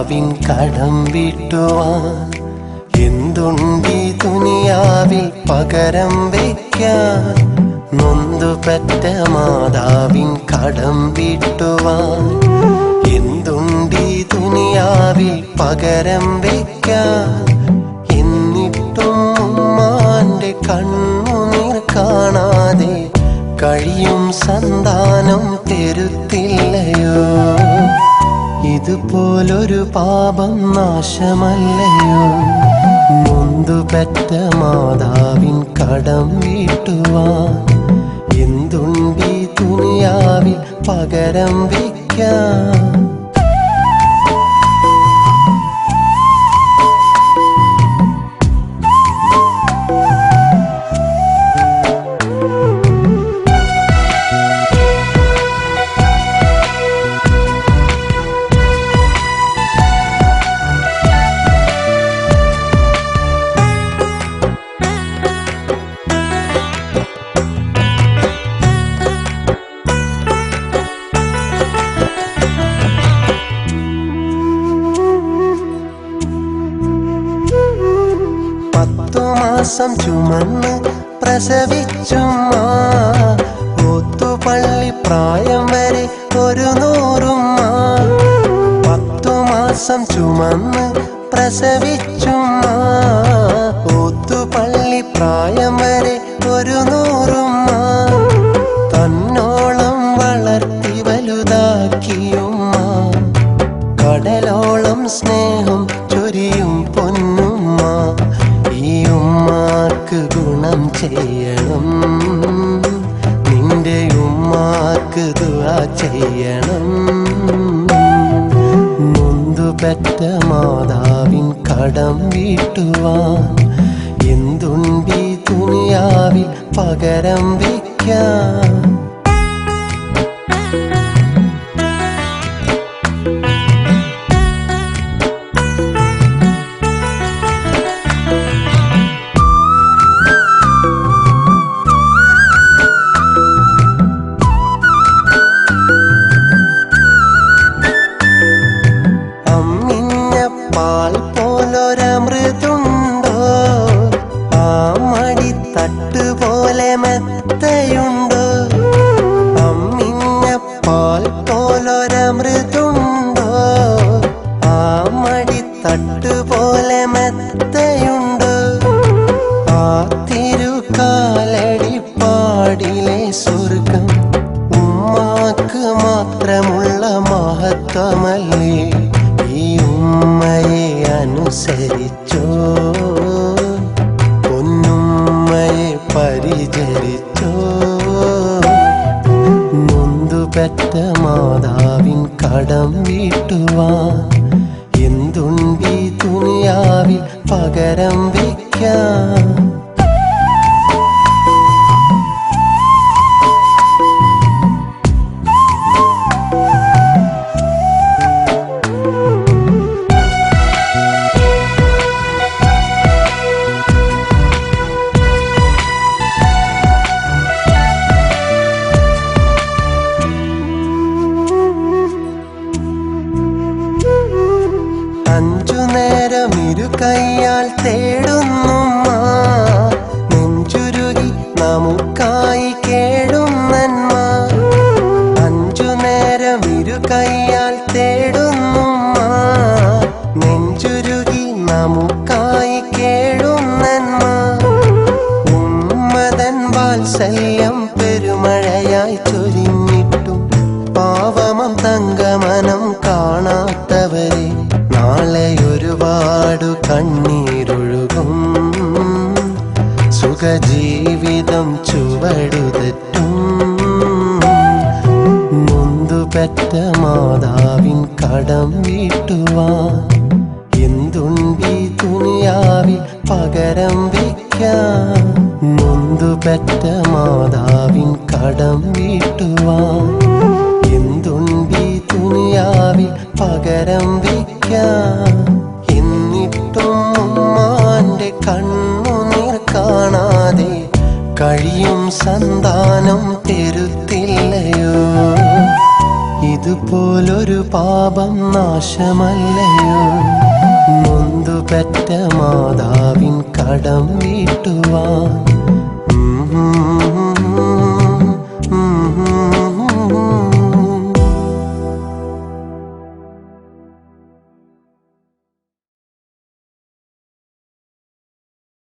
മാതാവിൻ കടം വീട്ടുവാൻ എന്തുണ്ടീ ദുനിയാവിൽ പകരം വയ്ക്കാൻ. നൊന്തുപെറ്റ മാതാവിൻ കടം വീട്ടുവാൻ എന്തുണ്ടീ ദുനിയാവിൽ പകരം വയ്ക്കാൻ. എന്നിട്ടും ഉമ്മാന്റെ കണ്ണുനീർ കാണാതെ കഴിയും സന്താനം തരുത്തില്ലയോ. ഇതുപോലൊരു പാപം നാശമല്ലയോ. നൊന്തുപെറ്റ മാതാവിൻ കടം വീട്ടുവാൻ എന്തുണ്ടീ ദുനിയാവിൽ പകരം വയ്ക്കാൻ. മാസം ചുമന്ന് പ്രസവിച്ചുമ്മ ഓത്തുപള്ളി പ്രായം വരെ 100 10 മാസം ചുമന്ന് പ്രസവിച്ചുമ്മ ഓത്തുപള്ളി പ്രായം വരെ 100 തന്നോളം വളർത്തി വലുതാക്കിയുമ്മ കടലോളം സ്നേഹം ചൊരിയും പൊന്നുമ്മ. ഈ ഉമ്മാക്ക് ഗുണം ചെയ്യണം, നിന്റെ ഉമ്മാക്ക് ദുആ ചെയ്യണം. നൊന്തുപെറ്റ മാതാവിൻ കടം വീട്ടുവാൻ എന്തുണ്ടീ ദുനിയാവിൽ പകരം വയ്ക്കാൻ. പാൽ പോലൊരമൃതുണ്ടോ, ആ മടിത്തട്ട് പോലെ മെത്തയുണ്ടോ. അമ്മിഞ്ഞ പാൽ പോലൊരമൃതുണ്ടോ, ആ മടിത്തട്ട് പോലെ മെത്തയുണ്ടോ. ആ തിരുക്കാലടിപ്പാടിലെ സ്വർഗം ഉമ്മാക്ക് മാത്രമുള്ള മഹത്വമല്ലേ. ഈ ഉമ്മയെ അനുസരിച്ചോ, പൊന്നുമ്മയെ പരിചരിച്ചോ. നൊന്തുപെറ്റ മാതാവിൻ കടം വീട്ടുവാൻ എന്തുണ്ടീ ദുനിയാവിൽ പകരം വയ്ക്കാൻ. അഞ്ചു നേരം ഇരുകൈയാൽ തേടുന്നുമ്മ, നെഞ്ചുരുകി നമുക്കായി കേടുന്നന്മ. അഞ്ചു നേരം ഇരുകൈയാൽ തേടുന്നുമ്മ, നെഞ്ചുരുകി നമുക്കായി കേടുന്നന്മ. ഉമ്മതൻ വാത്സല്യം പെരുമഴയായി ചൊരിഞ്ഞിട്ടും പാവമം തങ്കമനം കാണാത്തവരെ നാളെ ഒരുപാട് കണ്ണീരൊഴുകും. സുഖജീവിതം ചുവടുതെറ്റും. നൊന്തുപെറ്റ മാതാവിൻ കടം വീട്ടുവാൻ എന്തുണ്ടീ ദുനിയാവിൽ പകരം വയ്ക്കാൻ. നൊന്തുപെറ്റ മാതാവിൻ കടം വീട്ടുവാൻ എന്തുണ്ടീ ദുനിയാവിൽ പകരം വയ്ക്കാൻ. എന്നിട്ടും ഉമ്മാന്റെ കണ്ണുനീർ കാണാതെ കഴിയും സന്താനം തരുത്തില്ലയോ. പോലൊരു പാപം നാശമല്ലയോ നൊന്തു പെറ്റ മാതാവിൻ കടം വീട്ടുവാൻ